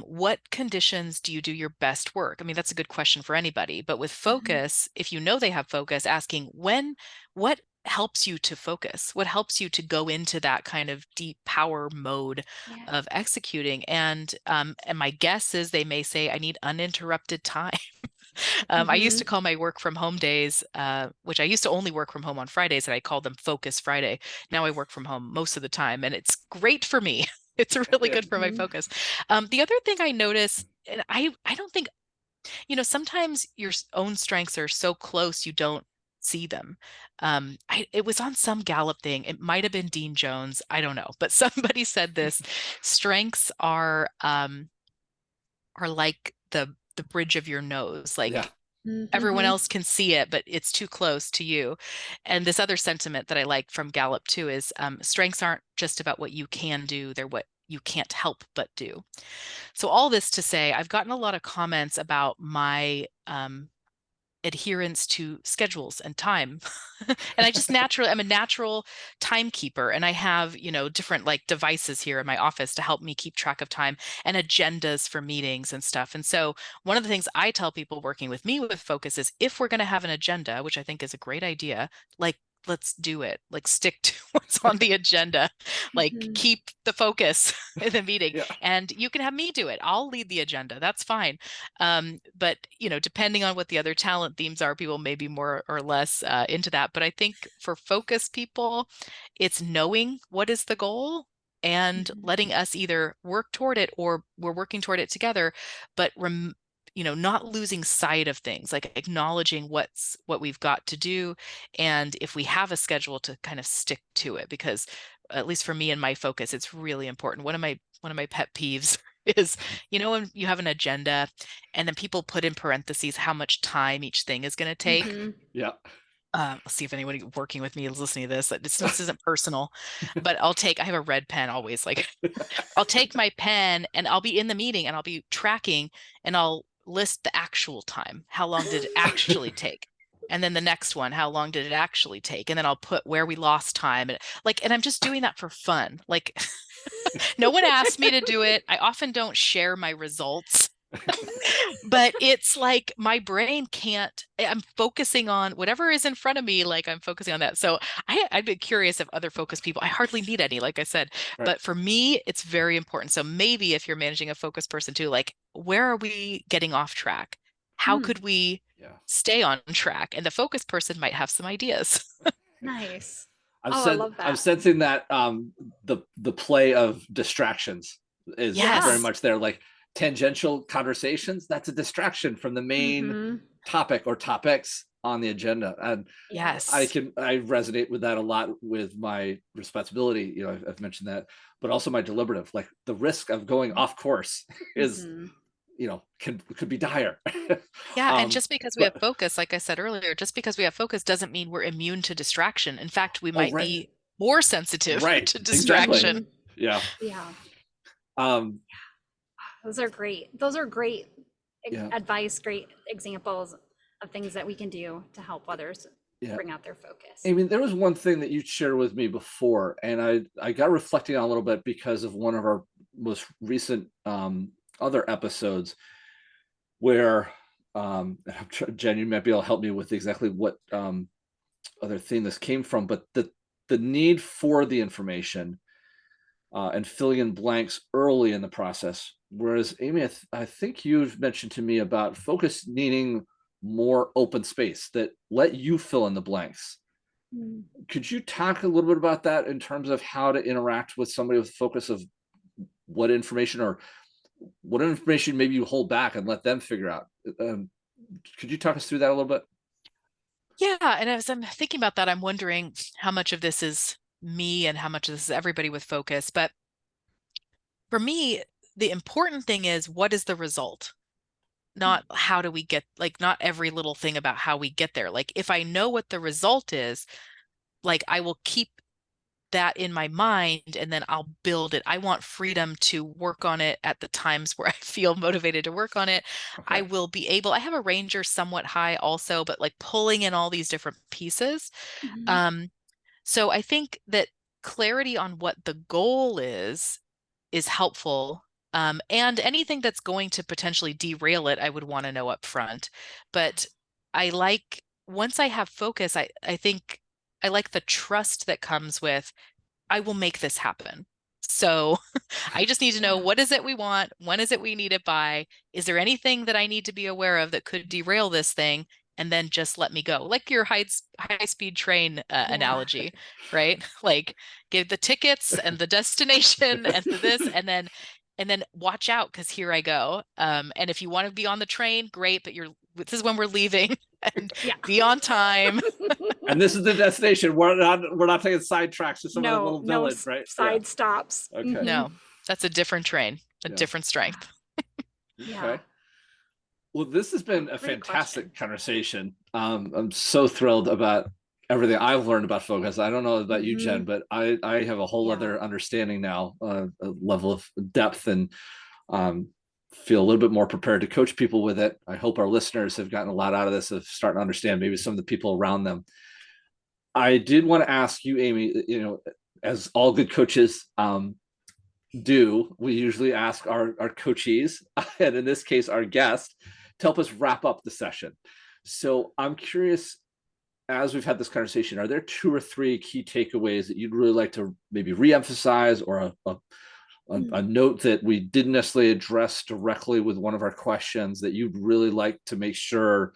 what conditions do you do your best work? I mean, that's a good question for anybody. But with Mhm. focus, if you know they have focus, asking what helps you to focus? What helps you to go into that kind of deep power mode Yeah. of executing? And my guess is they may say, I need uninterrupted time. I used to Mhm. call my work from home days, which I used to only work from home on Fridays, and I called them Focus Friday. Now I work from home most of the time, and it's great for me. It's really yeah, good for my Mhm. focus. The other thing I notice, and I don't think, sometimes your own strengths are so close you don't see them. It was on some Gallup thing. It might have been Dean Jones. I don't know, but somebody said this: strengths are like the bridge of your nose. yeah, Like everyone Mhm. else can see it, but it's too close to you. And this other sentiment that I like from Gallup too is, strengths aren't just about what you can do, they're what you can't help but do. So all this to say, I've gotten a lot of comments about my adherence to schedules and time. And I'm a natural timekeeper, and I have, different like devices here in my office to help me keep track of time, and agendas for meetings and stuff. And so one of the things I tell people working with me with focus is, if we're going to have an agenda, which I think is a great idea, like let's do it. Like stick to what's on the agenda. Like Mhm. keep the focus in the meeting. yeah. And you can have me do it. I'll lead the agenda. That's fine. But depending on what the other talent themes are, people may be more or less into that. But I think for focus people, it's knowing what is the goal and Mhm. letting us either work toward it, or we're working toward it together, but not losing sight of things, like acknowledging what we've got to do. And if we have a schedule, to kind of stick to it, because at least for me and my focus, it's really important. One of my pet peeves is, when you have an agenda and then people put in parentheses how much time each thing is going to take. Mhm. Yeah. Let's see if anybody working with me is listening to this. This isn't personal, but I have a red pen always. Like, I'll take my pen and I'll be in the meeting and I'll be tracking, and I'll list the actual time. How long did it actually take? And then the next one, how long did it actually take? And then I'll put where we lost time. And I'm just doing that for fun. Like, no one asked me to do it. I often don't share my results. But it's like my brain can't, I'm focusing on whatever is in front of me, like I'm focusing on that. So I'd be curious if other focus people, I hardly meet any, like I said, Right. but for me, it's very important. So maybe if you're managing a focus person too, like where are we getting off track? How Hmm. could we Yeah. stay on track? And the focus person might have some ideas. Nice. I'm Oh, I sen- love I'm that. sensing that the play of distractions is very Yeah. Yes. much there. Like tangential conversations, that's a distraction from the main Mhm. topic or topics on the agenda. And Yeah. Yes. I resonate with that a lot with my responsibility. I've mentioned that, but also my deliberative. Like the risk of going off course is, Mhm. could be dire. Yeah, and just because we have But focus, like I said earlier, just because we have focus doesn't mean we're immune to distraction. In fact, we oh might right, be more sensitive Right. to Exactly. distraction. Yeah. Yeah, Um, those are great. Those are great yeah. advice, great examples of things that we can do to help others Yeah. bring out their focus. I mean, there was one thing that you shared with me before, and I got reflecting on a little bit because of one of our most recent other episodes where Jen, you might be able to help me with exactly what other thing this came from, but the need for the information and filling in blanks early in the process. Whereas Amy, I think you've mentioned to me about focus needing more open space that let you fill in the blanks. Mm. Could you talk a little bit about that in terms of how to interact with somebody with focus of what information or what information maybe you hold back and let them figure out? Could you talk us through that a little bit? Yeah, and as I'm thinking about that, I'm wondering how much of this is me and how much of this is everybody with focus. But for me, the important thing is what is the result? Not how do we get, like, not every little thing about how we get there. Like, if I know what the result is, like, I will keep that in my mind and then I'll build it. I want freedom to work on it at the times where I feel motivated to work on it. I Okay. will be able, I have a ranger somewhat high also, but like pulling in all these different pieces. Mhm. So I think that clarity on what the goal is helpful. And anything that's going to potentially derail it, I would want to know up front. But I like, once I have focus, I think I like the trust that comes with, I will make this happen. So I just need to know, Yeah. what is it we want? When is it we need it by? Is there anything that I need to be aware of that could derail this thing? And then just let me go. Like your high speed train Yeah. analogy, right? Like, give the tickets and the destination and the this, and then watch out because here I go. And if you want to be on the train, great, but this is when we're leaving, and Yeah. be on time. And this is the destination. We're not taking sidetracks to some other No, little no village, right? Yeah. side stops. Okay. No, that's a different train, a Yeah. different strength. Yeah. Okay. Well, this has been a Great fantastic question. conversation. I'm so thrilled about everything I've learned about focus. I don't know about you, Jen, Mhm. but I have a whole Yeah. other understanding now, a level of depth, and um, feel a little bit more prepared to coach people with it. I hope our listeners have gotten a lot out of this, of starting to understand maybe some of the people around them. I did want to ask you, Amy, as all good coaches do, we usually ask our coachees, and in this case, our guest, to help us wrap up the session. So I'm curious, as we've had this conversation, are there 2 or 3 key takeaways that you'd really like to maybe reemphasize, or a Mm. note that we didn't necessarily address directly with one of our questions that you'd really like to make sure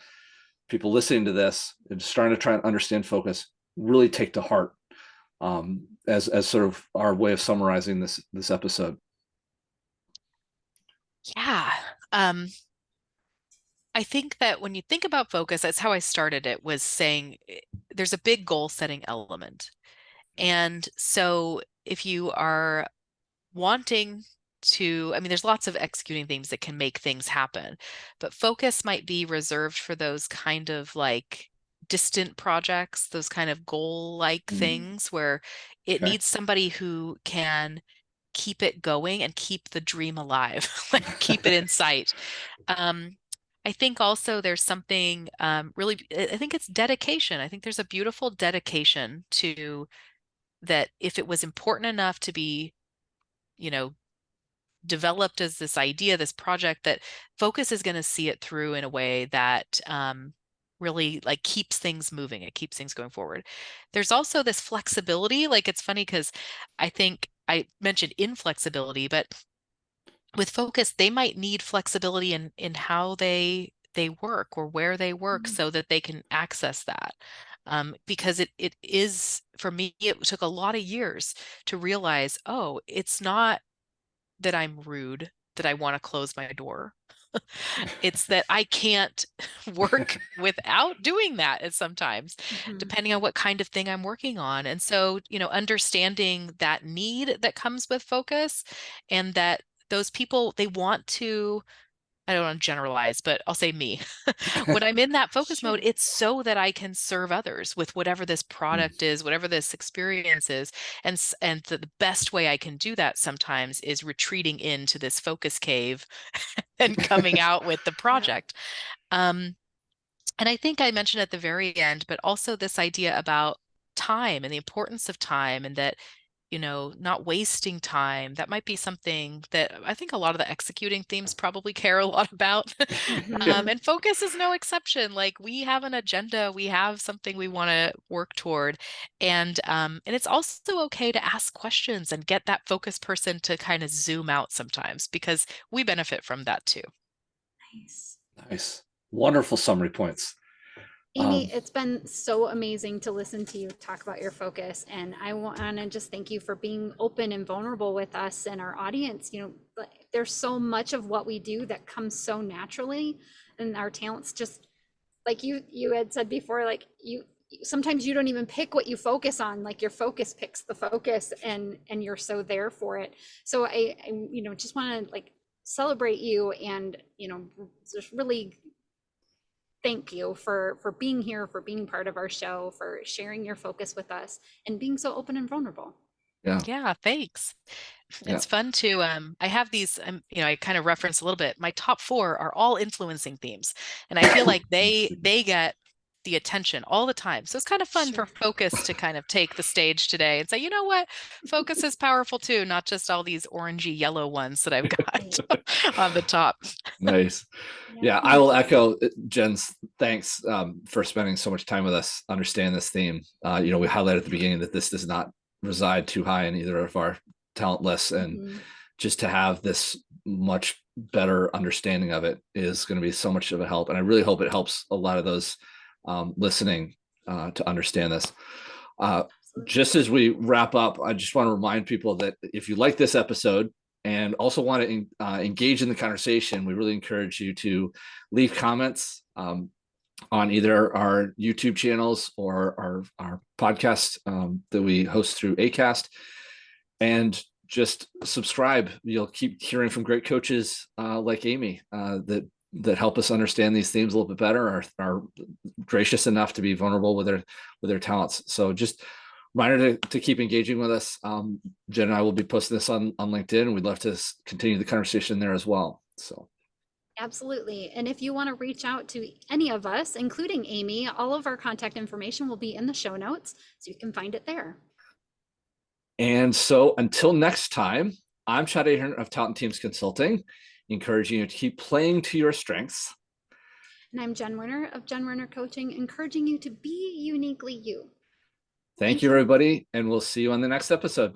people listening to this and starting to try and understand focus really take to heart, as sort of our way of summarizing this episode? Yeah. Um, I think that when you think about focus, that's how I started it, was saying there's a big goal setting element. And so if you are wanting to, I mean, there's lots of executing things that can make things happen, but focus might be reserved for those kind of like distant projects, those kind of goal-like Mm. things where it Okay. needs somebody who can keep it going and keep the dream alive, like keep it in sight. Um, I think also there's something really, I think it's dedication. I think there's a beautiful dedication to that. If it was important enough to be, you know, developed as this idea, this project, that focus is going to see it through in a way that really like keeps things moving. It keeps things going forward. There's also this flexibility. Like, it's funny because I think I mentioned inflexibility, but with focus, they might need flexibility in how they work or where they work Mm. so that they can access that. Because it is, for me, it took a lot of years to realize, oh, it's not that I'm rude, that I want to close my door. It's that I can't work without doing that at sometimes, Mhm. depending on what kind of thing I'm working on. And so, understanding that need that comes with focus, and that those people, they want to I don't want to generalize, but I'll say me. When I'm in that focus mode, it's so that I can serve others with whatever this product is, whatever this experience is. And the best way I can do that sometimes is retreating into this focus cave and coming out with the project. Um, and I think I mentioned at the very end, but also this idea about time and the importance of time, and that, not wasting time. That might be something that I think a lot of the executing themes probably care a lot about. Mhm. And focus is no exception. Like, we have an agenda, we have something we want to work toward. And it's also okay to ask questions and get that focus person to kind of zoom out sometimes, because we benefit from that too. Nice. Nice. Wonderful summary points. Amy, it's been so amazing to listen to you talk about your focus. And I want to just thank you for being open and vulnerable with us and our audience. There's so much of what we do that comes so naturally, and our talents just, like you had said before, like sometimes you don't even pick what you focus on, like your focus picks the focus, and you're so there for it. So I just want to like celebrate you, and just really thank you for being here, for being part of our show, for sharing your focus with us, and being so open and vulnerable. Yeah. Yeah, thanks. Yeah. It's fun to I have these I kind of reference a little bit. My top 4 are all influencing themes, and I feel like they get the attention all the time. So it's kind of fun for Sure. focus to kind of take the stage today and say, you know what? Focus is powerful too, not just all these orangey yellow ones that I've got on the top. Nice. Yeah, Yeah, I thank will you. echo Jen's thanks for spending so much time with us, understand this theme. We highlighted at the beginning that this does not reside too high in either of our talent lists, and Mhm. just to have this much better understanding of it is going to be so much of a help. And I really hope it helps a lot of those listening to understand this. Just as we wrap up, I just want to remind people that if you like this episode and also want to engage in the conversation, we really encourage you to leave comments on either our YouTube channels or our podcast that we host through Acast, and just subscribe. You'll keep hearing from great coaches like Amy that help us understand these themes a little bit better, are gracious enough to be vulnerable with their talents. So just reminder to keep engaging with us. Jen and I will be posting this on LinkedIn, and we'd love to continue the conversation there as well. So Absolutely. And if you want to reach out to any of us, including Amy, all of our contact information will be in the show notes, so you can find it there. And so until next time, I'm Chad Ahern of Talent Teams Consulting, encouraging you to keep playing to your strengths. And I'm Jen Werner of Jen Werner Coaching, encouraging you to be uniquely you. Thank you, everybody, and we'll see you on the next episode.